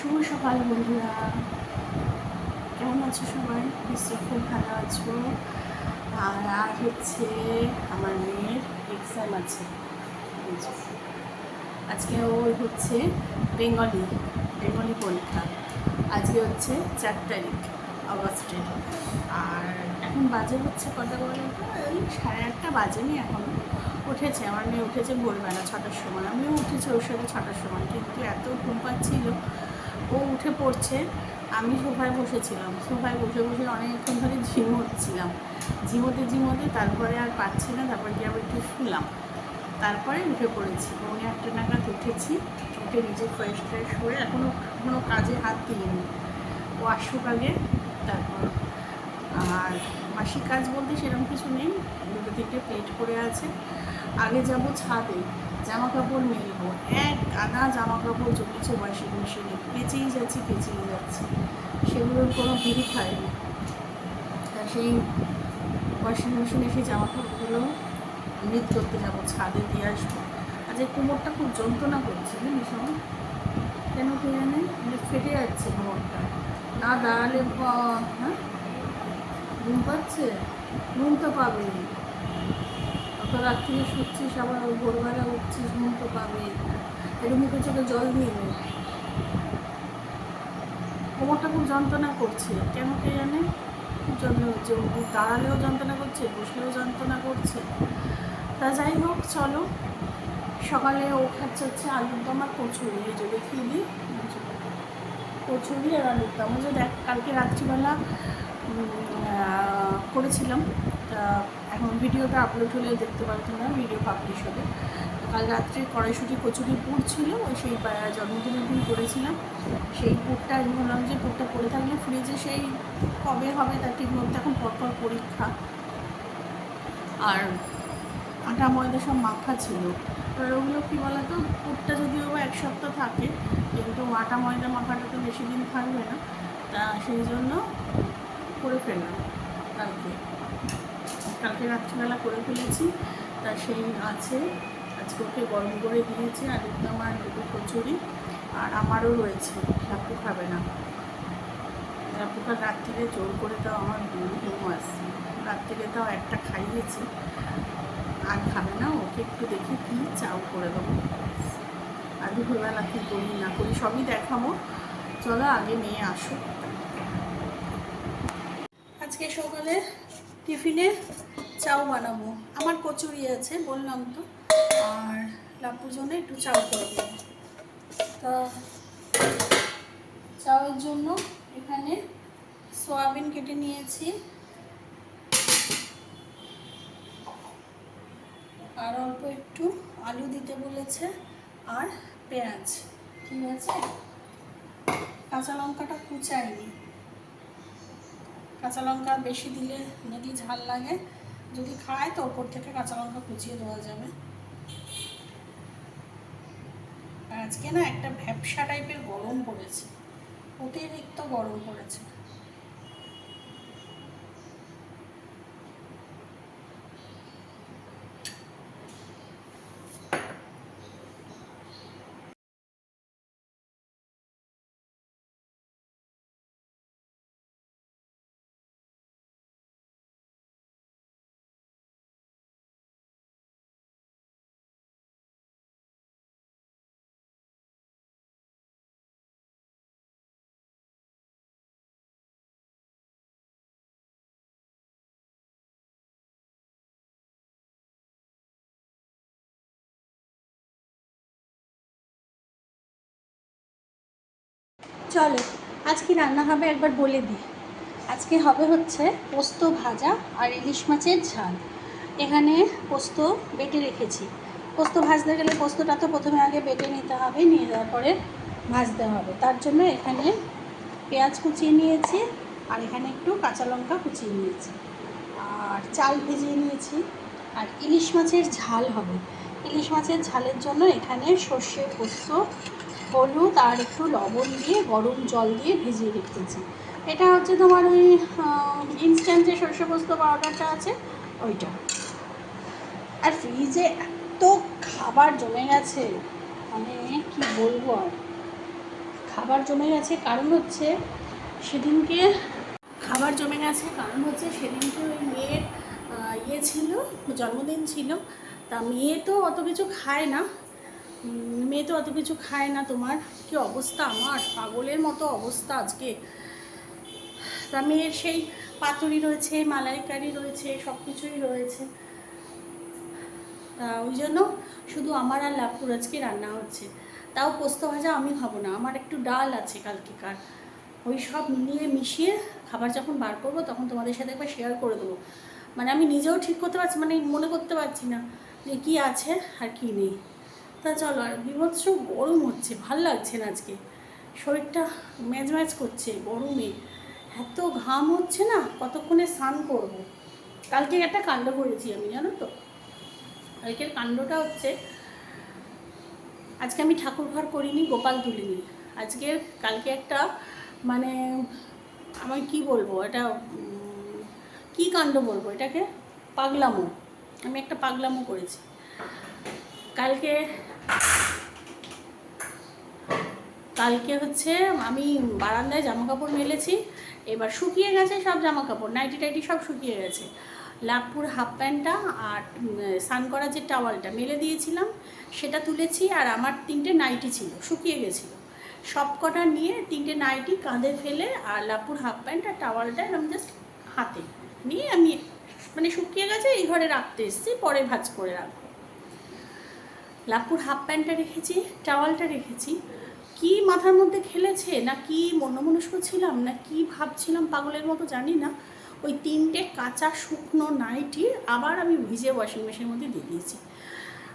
শুভ সকাল বন্ধুরা, কেমন আছো সবাই? নিশ্চয়ই খুব ভালো আছো। আর আজ হচ্ছে আমার মেয়ের এক্সাম আছে। আজকে ওর হচ্ছে বেঙ্গলি বেঙ্গলি পরীক্ষা। আজকে হচ্ছে 4 তারিখ আগস্টের। আর এখন বাজে হচ্ছে কটা বলে, ওই 8:30 বাজেনি এখন। উঠেছে আমার মেয়ে, উঠেছে ভোরবেলা 6টার সময়। আমিও উঠেছি ওর সাথে 6টার সময়, কিন্তু এত ঘুম পাচ্ছিল। ও উঠে পড়ছে, আমি সোফায় বসেছিলাম। সোফায় বসে বসে অনেকক্ষণ ধরে ঝিমোতে তারপরে আর পাচ্ছি না, তারপরে গিয়ে আবার একটু শুলাম। তারপরে উঠে পড়েছি, 1:45 নাগাদ উঠেছি। উঠে নিজে ফ্রেশ হয়ে এখনও কাজে হাত দিইনি। ও আসুক আগে, তারপর। আর মাসিক কাজ বলতে সেরকম কিছু নেই, 2-3টে প্লেট পড়ে আছে। আগে যাব ছাদে, জামা কাপড় মেলবো। এক গাদা জামা কাপড় জমেছে ওয়াশিং মেশিনে, পেঁচেই যাচ্ছি। সেগুলোর কোনো ভিড়ই খায়নি। তা সেই ওয়াশিং মেশিনে সেই জামা কাপড়গুলো মৃত করতে যাবো, ছাদে দিয়ে আসবো। আজ এই কোমরটা খুব যন্ত্রণা করছে, জানিস আমার কেন কে জানে, ফেটে যাচ্ছে কোমরটা। না দাঁড়ালে হ্যাঁ, ঘুম পাচ্ছে। ঘুম তো পাবে, অত রাত্রিরে শুচ্ছিস, আবার ভোরবেলা উঠছিস, ঘুম তো পাবে। একটু মুখে চোখে জল দিয়ে নে। কোমরটা খুব যন্ত্রণা করছে, কেন কে জানে খুব যন্ত্রণা হচ্ছে। দাঁড়ালেও যন্ত্রণা করছে, বসলেও যন্ত্রণা করছে। তা যাই হোক, চলো। সকালে ও খাচ্ছে হচ্ছে আলুর দম আর কচুরি, এই যে দেখিয়ে দিই। কচুরি আর আলুর দম, যে দেখ কালকে রাত্রিবেলা করেছিলাম। তা এখন ভিডিওটা আপলোড হলে দেখতে পারো তোমরা, ভিডিও পাবলিশ হবে। কাল রাত্রে কড়াইশুঁটি কচুরি পুর ছিল, ওই সেই জন্মদিনের দিন করেছিলাম। সেই পুরটা আমি বললাম যে পুরটা পড়ে থাকলে ফ্রিজে সেই কবে হবে তার ঠিক মতো, এখন পরপর পরীক্ষা। আর আটা ময়দা সব মাখা ছিল। এবার ওগুলো কী বলতো, পুরটা যদিও বা 1 সপ্তাহ থাকে, কিন্তু আটা ময়দা মাখাটা তো বেশি দিন থাকবে না। তা সেই জন্য করে ফেললাম কালকে রাত্রিবেলা করে ফেলেছি। তা সেই আছে, আজকে ওকে গরম করে দিয়েছি আলুর দম আর 2টো কচুরি। আর আমারও রয়েছে, লাপু খাবে না। লাপুকে রাত্রিরে জোর করে তাও আমার ঘুম আসছে, রাত্রিরে তাও একটা খাইয়েছি, আর খাবে না। ওকে একটু দেখি কি চাও করে দেবো, আর দুপুরবেলা কী করি না করি সবই দেখাবো। চলো আগে মেয়ে আসো। আজকে সকালে টিফিনে চাও বানাবো, আমার কচুরি আছে বললাম তো, আর লাপুর জন্য একটু চাও করে দেবো। তা চাউয়ের জন্য এখানে সয়াবিন কেটে নিয়েছি, আর অল্প একটু আলু দিতে বলেছে, আর পেঁয়াজ। ঠিক আছে, কাঁচা লঙ্কাটা কুচাইনি, কাঁচা লঙ্কা বেশি দিলে যদি ঝাল লাগে, যদি খায় তো ওপর থেকে কাঁচা লঙ্কা কুচিয়ে দেওয়া যাবে। আর আজকে না একটা ভ্যাপসা টাইপের গরম পড়েছে, অতিরিক্ত গরম পড়েছে। চলো আজকে রান্না হবে একবার বলে দিই। আজকে হবে হচ্ছে পোস্ত ভাজা আর ইলিশ মাছের ঝাল। এখানে পোস্ত বেটে রেখেছি। পোস্ত ভাজতে গেলে পোস্তটা তো প্রথমে আগে বেটে নিতে হবে, নিয়ে যাওয়ার পরে ভাজতে হবে। তার জন্য এখানে পেঁয়াজ কুচিয়ে নিয়েছি, আর এখানে একটু কাঁচা লঙ্কা কুচিয়ে নিয়েছি, আর চাল ভিজিয়ে নিয়েছি। আর ইলিশ মাছের ঝাল হবে। ইলিশ মাছের ঝালের জন্য এখানে সর্ষে পোস্ত, হলুদ আর একটু লবণ দিয়ে গরম জল দিয়ে ভিজিয়ে রেখেছি। এটা হচ্ছে তোমার ওই ইনস্ট্যান্ট যে সর্ষে পোস্ত পাউডারটা আছে ওইটা। আর ফ্রিজে এত খাবার জমে গেছে, মানে কি বলবো। আর খাবার জমে গেছে, কারণ হচ্ছে সেদিনকে ওই মেয়ের ইয়ে ছিল, জন্মদিন ছিল। তা মেয়ে তো অত কিছু খায় না, তোমার কি অবস্থা, আমার পাগলের মতো অবস্থা আজকে। তা মেয়ের সেই পাতুরি রয়েছে, মালাইকারি রয়েছে, সব কিছুই রয়েছে। তা ওই জন্য শুধু আমার আর লাপুর আজকে রান্না হচ্ছে। তাও পোস্ত ভাজা আমি খাবো না, আমার একটু ডাল আছে কালকেকার, ওই সব মিশিয়ে খাবার যখন বার করবো তখন তোমাদের সাথে একবার শেয়ার করে দেবো। মানে আমি নিজেও ঠিক করতে পারছি, মানে মনে করতে পারছি না যে কী আছে আর কি নেই। তা চলো, আর বিভৎস গরম হচ্ছে, ভাল লাগছে না আজকে, শরীরটা ম্যাজ করছে গরমে, এত ঘাম হচ্ছে না, কতক্ষণে স্নান করবো। কালকে একটা কাণ্ড করেছি আমি, জানো তো। কালকের কাণ্ডটা হচ্ছে, আজকে আমি ঠাকুর ঘর করিনি, গোপাল তুলিনি। কালকে একটা মানে আমি কি বলবো, এটা কি কাণ্ড বলবো এটাকে, পাগলামো। আমি একটা পাগলামো করেছি কালকে হচ্ছে আমি বারান্দায় জামা কাপড় মেলেছি, এবার শুকিয়ে গেছে সব জামা কাপড়, নাইটি টাইটি সব শুকিয়ে গেছে। লাভপুর হাফ প্যান্টটা আর স্নান করার যে টাওয়ালটা মেলে দিয়েছিলাম সেটা তুলেছি, আর আমার 3টে নাইটি ছিল, শুকিয়ে গেছিলো। সব কটা নিয়ে 3টে নাইটি কাঁধে ফেলে আর লাভপুর হাফ প্যান্ট আর টাওয়ালটা আমি জাস্ট হাতে নিয়ে আমি মানে শুকিয়ে গেছে এই ঘরে রাখতে এসেছি, পরে ভাঁজ করে রাখবো। লাভপুর হাফ প্যান্টটা রেখেছি, টাওয়ালটা রেখেছি, কি মাথার মধ্যে খেলেছে না কি মনমনস্ক ছিলাম না কি ভাবছিলাম পাগলের মতো জানি না, ওই 3টে কাঁচা শুকনো নাইটি আবার আমি ভিজে ওয়াশিং মেশিনের মধ্যে দিয়ে দিয়েছি।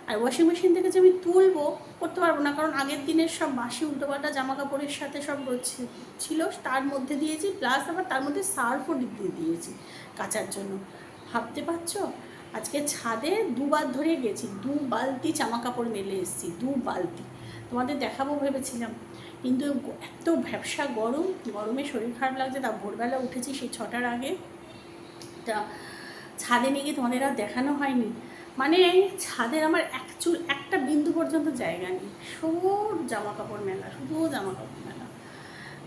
আর ওয়াশিং মেশিন থেকে যে আমি তুলবো, করতে পারবো না, কারণ আগের দিনের সব বাসি উল্টোপাল্টা জামা কাপড়ের সাথে সব ছিল, তার মধ্যে দিয়েছি, প্লাস আবার তার মধ্যে সার্ফও দিয়ে দিয়েছি কাচার জন্য। ভাবতে পারছো, আজকে ছাদে 2বার ধরে গেছি, 2 বালতি জামা কাপড় মেলে এসেছি, 2 বালতি। তোমাদের দেখাবো ভেবেছিলাম, কিন্তু এত ভ্যাবসা গরমে শরীর খারাপ লাগছে। তা ভোরবেলা উঠেছি সেই 6টার আগে, তা ছাদে নিয়ে গিয়ে তোমাদের আর দেখানো হয়নি। মানে ছাদের আমার একটা বিন্দু পর্যন্ত জায়গা নেই, শুধু জামা কাপড় মেলা।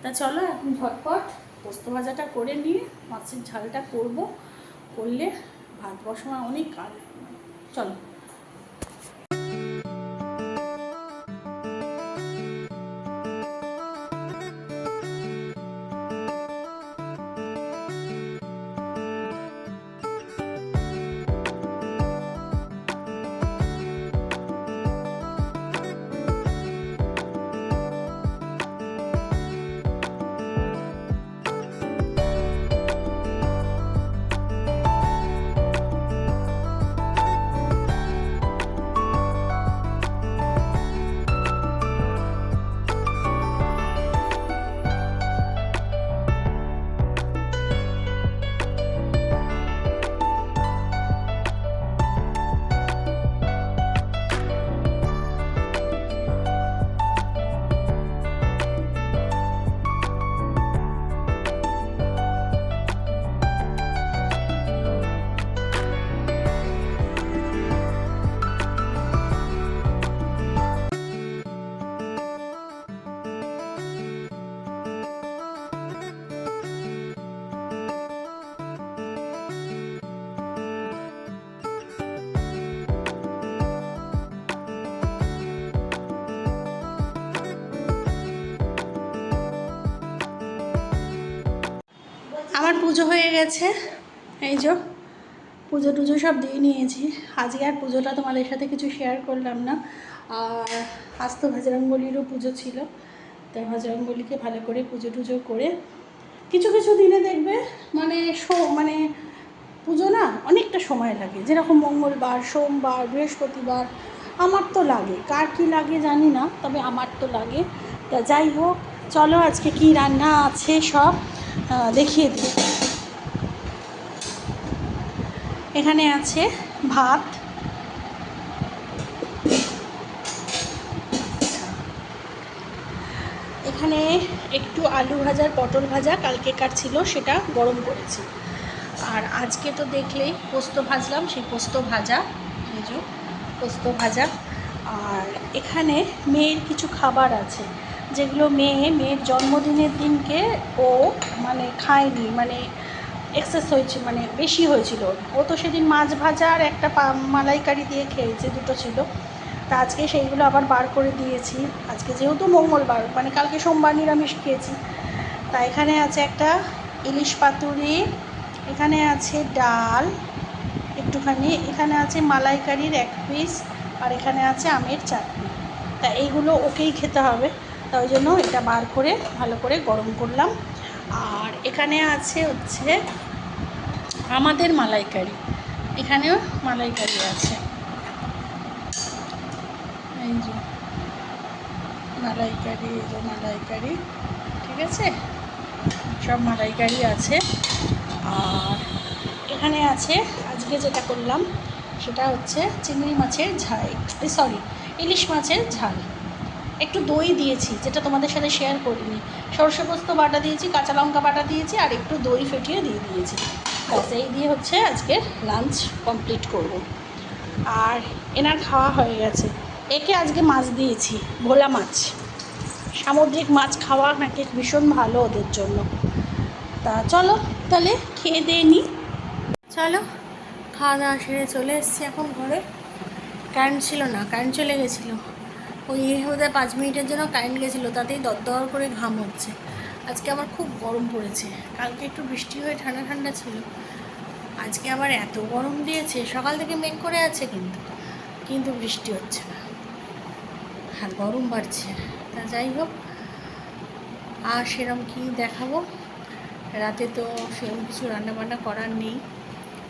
তা চলো এখন ঝটপট পোস্ত ভাজাটা করে নিয়ে মাছের ঝালটা করলে ভাত বসানো অনেক কাজ। চলো। আমার পুজো হয়ে গেছে, এই যে পুজো টুজো সব দিয়ে নিয়েছি। আজকে আর পুজোটা তোমাদের সাথে কিছু শেয়ার করলাম না, আর আজ তো বজরংবলীরও পুজো ছিল, তাই বজরংবলীকে ভালো করে পুজো টুজো করে কিছু দিনে দেখবে মানে পুজো না অনেকটা সময় লাগে, যেরকম মঙ্গলবার, সোমবার, বৃহস্পতিবার আমার তো লাগে, কার কী লাগে জানি না, তবে আমার তো লাগে। তা যাই হোক, চলো আজকে কি রান্না আছে সব দেখিয়ে দিই। এখানে আছে ভাত, এখানে একটু আলু ভাজার পটল ভাজা কালকেকার ছিল সেটা গরম করেছি, আর আজকে তো দেখলেই পোস্ত ভাজলাম, সেই পোস্ত ভাজা, এই যে পোস্ত ভাজা। আর এখানে মেয়ের কিছু খাবার আছে, যেগুলো মেয়ের জন্মদিনের দিনকে ও মানে খায়নি, মানে এক্সেস হয়েছে, মানে বেশি হয়েছিল। ও তো সেদিন মাছ ভাজা আর একটা মালাইকারি দিয়ে খেয়েছে, দুটো ছিল। তা আজকে সেইগুলো আবার বার করে দিয়েছি। আজকে যেহেতু মঙ্গলবার, মানে কালকে সোমবার নিরামিষ খেয়েছি। তা এখানে আছে একটা ইলিশ পাতুরি, এখানে আছে ডাল একটুখানি, এখানে আছে মালাইকারির 1 পিস, আর এখানে আছে আমের চাটনি। তা এইগুলো ওকেই খেতে হবে, তা ওই জন্য এটা বার করে ভালো করে গরম করলাম। আর এখানে আছে হচ্ছে আমাদের মালাইকারি, এখানেও মালাইকারি আছে, এই যে মালাইকারি, এই যে মালাইকারি, ঠিক আছে, সব মালাইকারি আছে। আর এখানে আছে আজকে যেটা করলাম সেটা হচ্ছে চিংড়ি মাছের ঝাল, সরি ইলিশ মাছের ঝাল। একটু দই দিয়েছি, যেটা তোমাদের সাথে শেয়ার করিনি। সরষে পোস্ত বাটা দিয়েছি, কাঁচা লঙ্কা বাটা দিয়েছি, আর একটু দই ফেটিয়ে দিয়ে দিয়েছি। ব্যাস এই দিয়ে হচ্ছে আজকে লাঞ্চ কমপ্লিট করব। আর এনার খাওয়া হয়ে গেছে। একে আজকে মাছ দিয়েছি, ভোলা মাছ, সামুদ্রিক মাছ খাওয়া নাকি ভীষণ ভালো ওদের জন্য। তা চলো তাহলে খেয়ে দিয়ে নিই। চলো, খাওয়া দাওয়া সেরে চলে এসেছি এখন ঘরে। কারেন্ট ছিল না, কারেন্ট চলে গেছিলো। ওই বোধহয় 5 মিনিটের জন্য কারেন্ট গেছিলো, তাতেই দরদর করে ঘাম হচ্ছে। আজকে আমার খুব গরম পড়েছে। কালকে একটু বৃষ্টি হয়ে ঠান্ডা ঠান্ডা ছিল, আজকে আবার এত গরম দিয়েছে। সকাল থেকে মেঘ করে আছে, কিন্তু বৃষ্টি হচ্ছে না, আর গরম বাড়ছে। তা যাই হোক, আর সেরকম কি দেখাবো, রাতে তো সেরকম কিছু রান্নাবান্না করার নেই।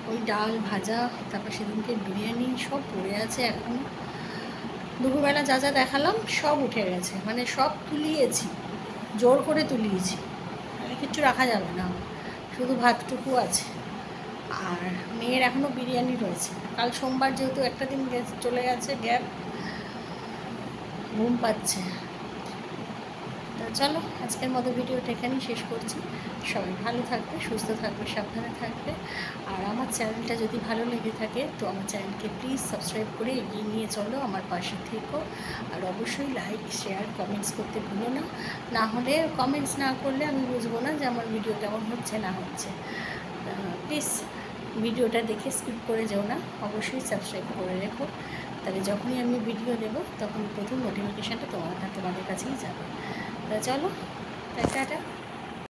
ওই ডাল ভাজা, তারপর সেদিনকে বিরিয়ানি সব পড়ে আছে এখন। দুপুরবেলা যা যা দেখালাম সব উঠে গেছে, মানে সব তুলিয়েছি, জোর করে তুলিয়েছি, কিচ্ছু রাখা যাবে না, শুধু ভাতটুকু আছে। আর মেয়ের এখনও বিরিয়ানি রয়েছে। কাল সোমবার যেহেতু একটা দিন চলে গেছে গ্যাপ, ঘুম পাচ্ছে। তা চলো, আজকের মতো ভিডিওটা এখানেই শেষ করছি। সবাই ভালো থাকবে, সুস্থ থাকবে, সাবধানে থাকবে। আর আমার চ্যানেলটা যদি ভালো লেগে থাকে তো আমার চ্যানেলকে প্লিজ সাবস্ক্রাইব করে এগিয়ে নিয়ে চলো, আমার পাশে থেকো। আর অবশ্যই লাইক, শেয়ার, কমেন্টস করতে ভুলো না। না হলে কমেন্টস না করলে আমি বুঝবো না যে আমার ভিডিও কেমন হচ্ছে না হচ্ছে। প্লিজ ভিডিওটা দেখে স্কিপ করে যাও না, অবশ্যই সাবস্ক্রাইব করে রেখো। তাহলে যখনই আমি ভিডিও দেবো তখন প্রথম নোটিফিকেশানটা তোমাদের কাছেই যাবে। চলো, টাটা।